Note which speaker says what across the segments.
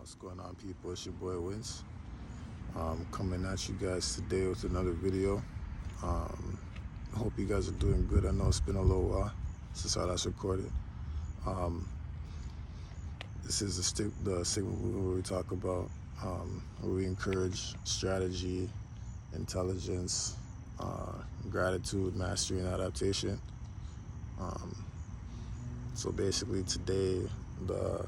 Speaker 1: What's going on, people? It's your boy Wins. Coming at you guys today with another video. I hope you guys are doing good. I know it's been a little while since I last recorded. This is the segment where we talk about, where we encourage strategy, intelligence, gratitude, mastery, and adaptation. So basically today, the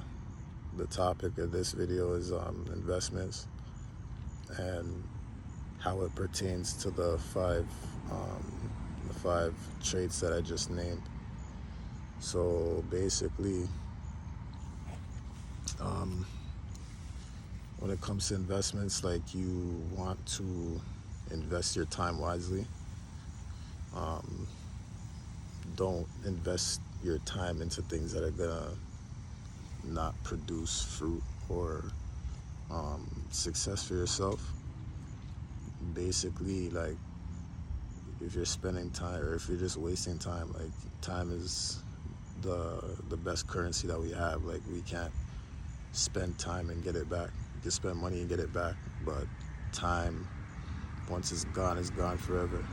Speaker 1: topic of this video is investments and how it pertains to the five traits that I just named. So basically, when it comes to investments, like, you want to invest your time wisely. Don't invest your time into things that are gonna not produce fruit or success for yourself. Basically, like, if you're spending time or if you're just wasting time, like, time is the best currency that we have. Like, we can't spend time and get it back. You can spend money and get it back, but time, once it's gone forever.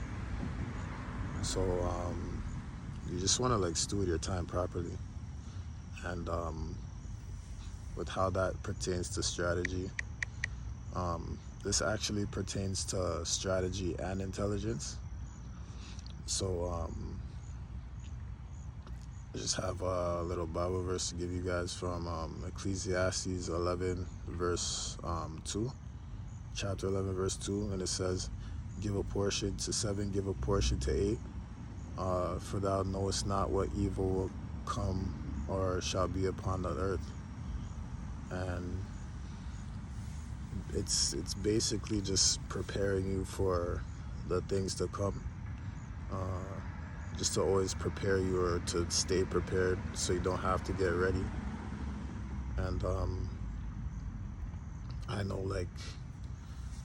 Speaker 1: So you just want to, like, steward your time properly. And with how that pertains to strategy, this actually pertains to strategy and intelligence. So I just have a little Bible verse to give you guys from Ecclesiastes 11 verse 2, chapter 11 verse 2, and it says, "Give a portion to 7, give a portion to 8, for thou knowest not what evil will come or shall be upon the earth." And it's basically just preparing you for the things to come, just to always prepare you, or to stay prepared so you don't have to get ready. And I know, like,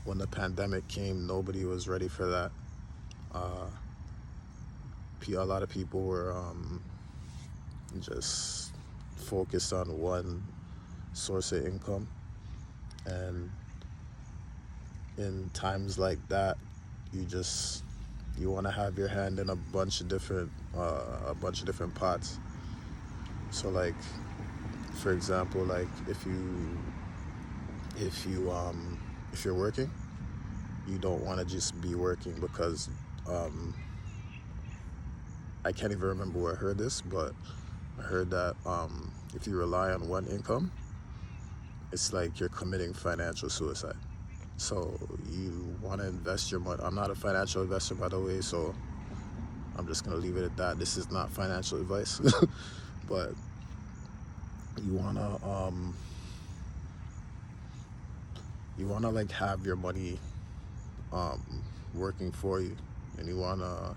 Speaker 1: when the pandemic came, nobody was ready for that. A lot of people were just focused on one source of income, and in times like that, you want to have your hand in a bunch of different pots. So, like, for example, like, if you're working, you don't want to just be working, because I can't even remember where I heard this, but I heard that if you rely on one income, it's like you're committing financial suicide. So you want to invest your money. I'm not a financial investor, by the way, so I'm just going to leave it at that. This is not financial advice. But you want to like have your money working for you, and you want to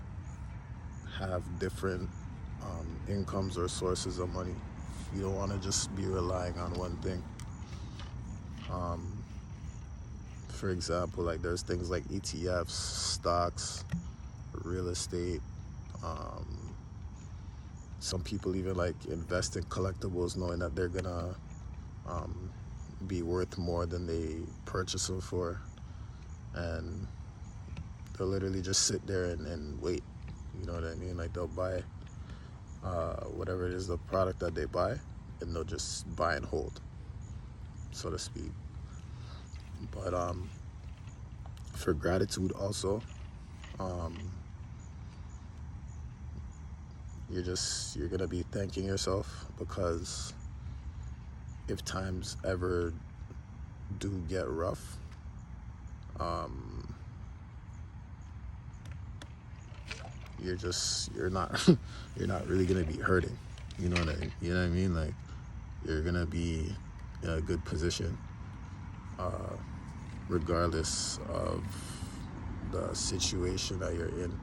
Speaker 1: have different incomes or sources of money. You don't want to just be relying on one thing. For example, like, there's things like ETFs, stocks, real estate. Some people even, like, invest in collectibles knowing that they're gonna be worth more than they purchase them for, and they'll literally just sit there and wait. You know what I mean? Like, they'll buy whatever it is, the product that they buy, and they'll just buy and hold, so to speak. But for gratitude also, you're gonna be thanking yourself, because if times ever do get rough, you're not you're not really gonna be hurting. You know what I mean? Like, you're gonna be in a good position, regardless of the situation that you're in.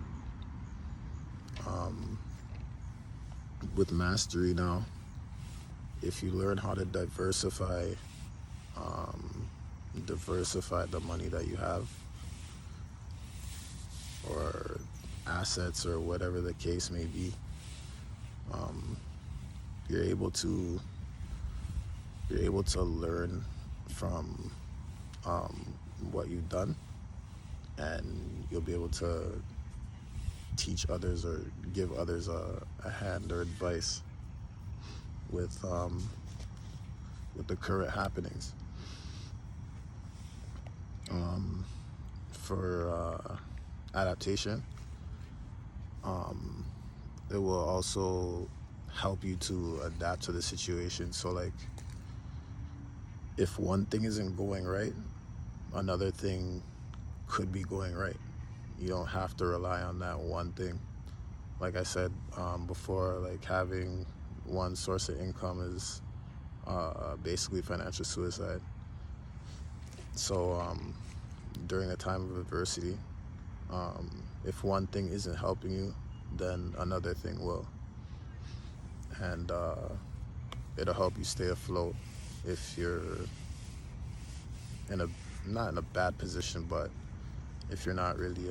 Speaker 1: With mastery now, if you learn how to diversify the money that you have, or assets, or whatever the case may be, you're able to learn from what you've done, and you'll be able to teach others or give others a hand or advice with the current happenings. For adaptation, it will also help you to adapt to the situation. So like, if one thing isn't going right, another thing could be going right. You don't have to rely on that one thing. Like I said before, like having one source of income is basically financial suicide. So during a time of adversity, if one thing isn't helping you, then another thing will. And it'll help you stay afloat if you're not in a bad position, but if you're not really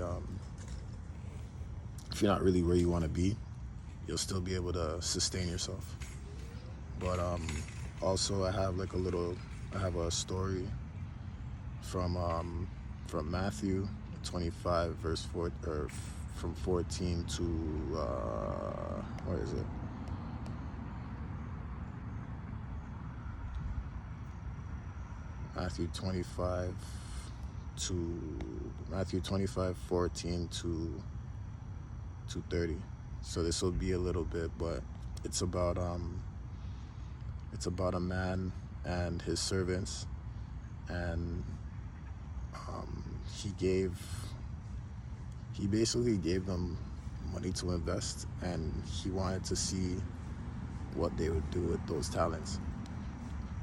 Speaker 1: where you want to be, you'll still be able to sustain yourself. But also I have a story from Matthew 25 verse 4, or from 14 to where is it? Matthew 25, 14 to 30. So this will be a little bit, but it's about a man and his servants, and he basically gave them money to invest, and he wanted to see what they would do with those talents.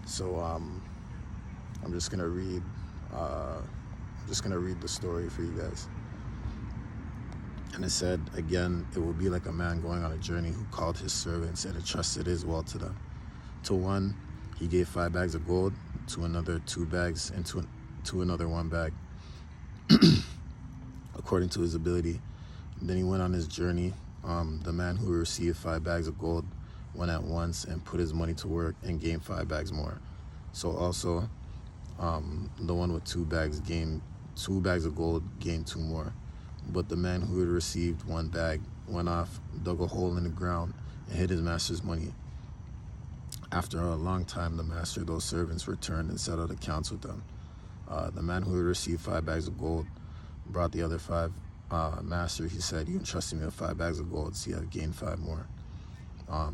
Speaker 1: So I'm just gonna read the story for you guys. And it said, again, it will be like a man going on a journey who called his servants and entrusted his wealth to them. To one, he gave 5 bags of gold, to another 2 bags, and to another 1 bag, according to his ability. And then he went on his journey. The man who received 5 bags of gold went at once and put his money to work and gained 5 bags more. So also, the one with 2 bags gained 2 bags of gold, gained 2 more. But the man who had received 1 bag went off, dug a hole in the ground, and hid his master's money. After a long time, the master of those servants returned and settled accounts with them. The man who had received 5 bags of gold brought the other 5. Master, he said, you entrusted me with 5 bags of gold, see, I've gained 5 more.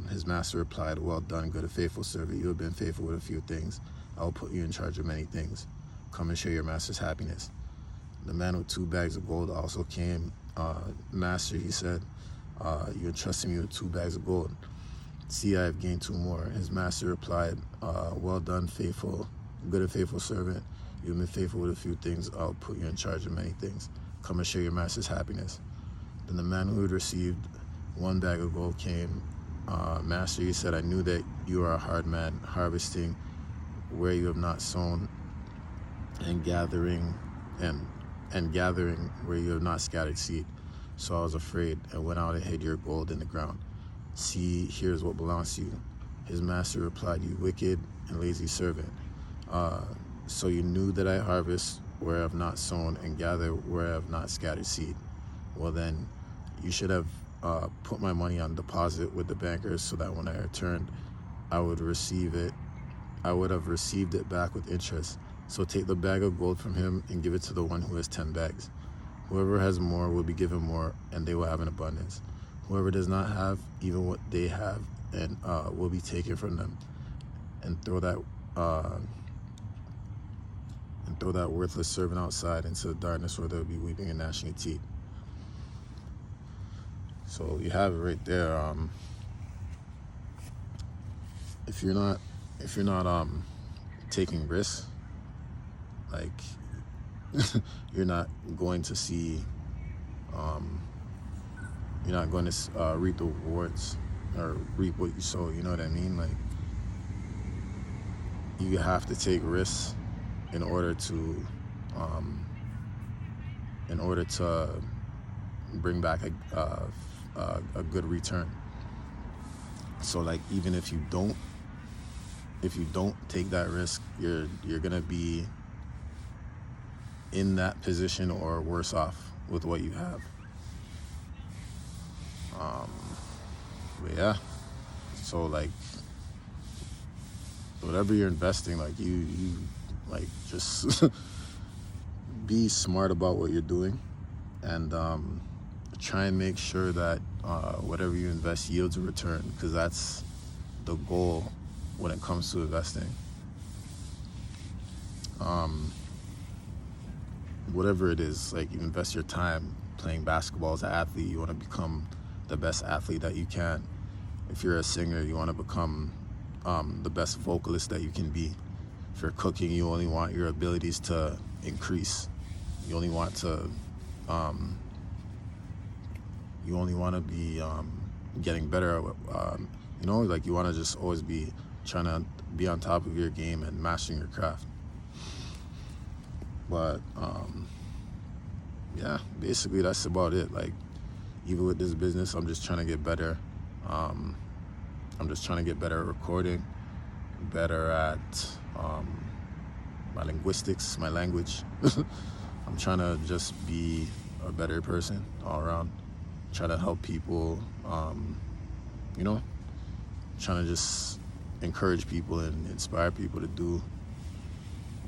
Speaker 1: His master replied, well done, good and faithful servant. You have been faithful with a few things. I will put you in charge of many things. Come and share your master's happiness. The man with 2 bags of gold also came. Master, he said, you entrusted me with 2 bags of gold. See, I have gained 2 more. His master replied, well done, good and faithful servant. You have been faithful with a few things. I'll put you in charge of many things. Come and share your master's happiness. Then the man who had received 1 bag of gold came. Master, he said, I knew that you are a hard man, harvesting where you have not sown, and gathering where you have not scattered seed. So I was afraid and went out and hid your gold in the ground. See, here's what belongs to you. His master replied, you wicked and lazy servant. So you knew that I harvest where I have not sown and gather where I have not scattered seed. Well then, you should have put my money on deposit with the bankers, so that when I returned, I would have received it back with interest. So take the bag of gold from him and give it to the one who has 10 bags. Whoever has more will be given more, and they will have an abundance. Whoever does not have, even what they have, and will be taken from them. And throw that worthless servant outside into the darkness, where there will be weeping and gnashing of teeth. So you have it right there. If you're not taking risks, like you're not going to see, you're not going to reap the rewards or reap what you sow. You know what I mean? Like, you have to take risks in order to bring back a good return. So like, even if you don't if you don't take that risk, you're gonna be in that position or worse off with what you have. But yeah, so like whatever you're investing, like you like just be smart about what you're doing, and try and make sure that whatever you invest yields a return, because that's the goal when it comes to investing. Whatever it is, like you invest your time playing basketball as an athlete, you want to become the best athlete that you can. If you're a singer, you want to become the best vocalist that you can be. If you're cooking, you only want your abilities to increase. You only want to be getting better at like you want to just always be trying to be on top of your game and mastering your craft. But yeah, basically that's about it. Like, even with this business, I'm just trying to get better. I'm just trying to get better at recording, better at my linguistics, my language. I'm trying to just be a better person all around. Try to help people, trying to just encourage people and inspire people to do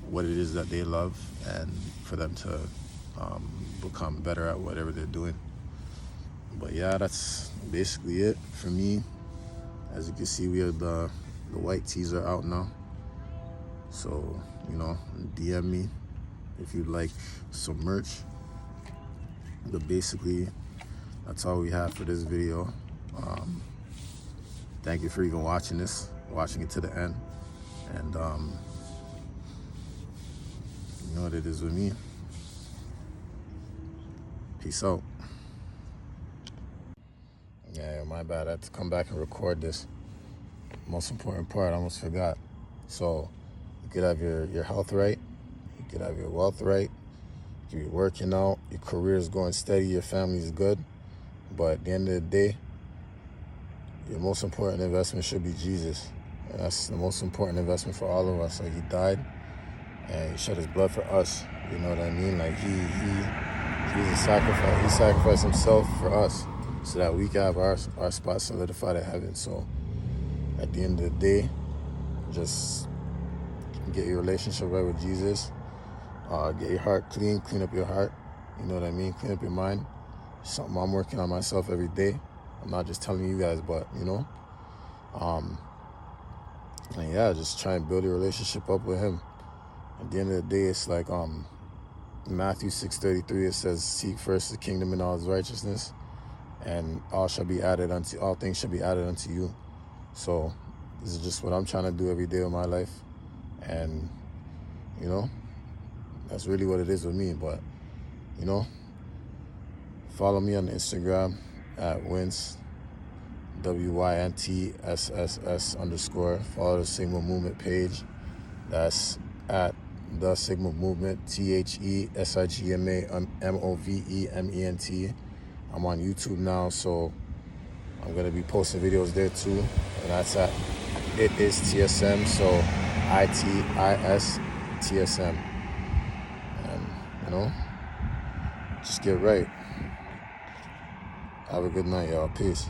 Speaker 1: what it is that they love, and for them to become better at whatever they're doing. But yeah, that's basically it for me. As you can see, we have the white teaser out now. So, DM me if you'd like some merch. But basically, that's all we have for this video. Thank you for even watching it to the end. And you know what it is with me. Peace out. Yeah, my bad. I had to come back and record this. Most important part, I almost forgot. So, you could have your health right. You could have your wealth right. You're working out. Your career is going steady. Your family's good. But at the end of the day, your most important investment should be Jesus. And that's the most important investment for all of us. Like, he died and he shed his blood for us. You know what I mean? Like, he's a sacrifice. He sacrificed himself for us so that we can have our spot solidified in heaven. So at the end of the day, just get your relationship right with Jesus. Get your heart clean up your heart. You know what I mean? Clean up your mind. Something I'm working on myself every day. I'm not just telling you guys, but and yeah, just try and build a relationship up with him. At the end of the day, it's like Matthew 6:33. It says, "Seek first the kingdom and all its righteousness, and all things shall be added unto you." So this is just what I'm trying to do every day of my life, and that's really what it is with me. But follow me on Instagram at Wints, WYNTSSS_. Follow the Sigma Movement page. That's at the Sigma Movement, THESIGMAMOVEMENT. I'm on YouTube now, so I'm gonna be posting videos there too, and that's at It Is TSM. So ITISTSM, and just get right. Have a good night, y'all. Peace.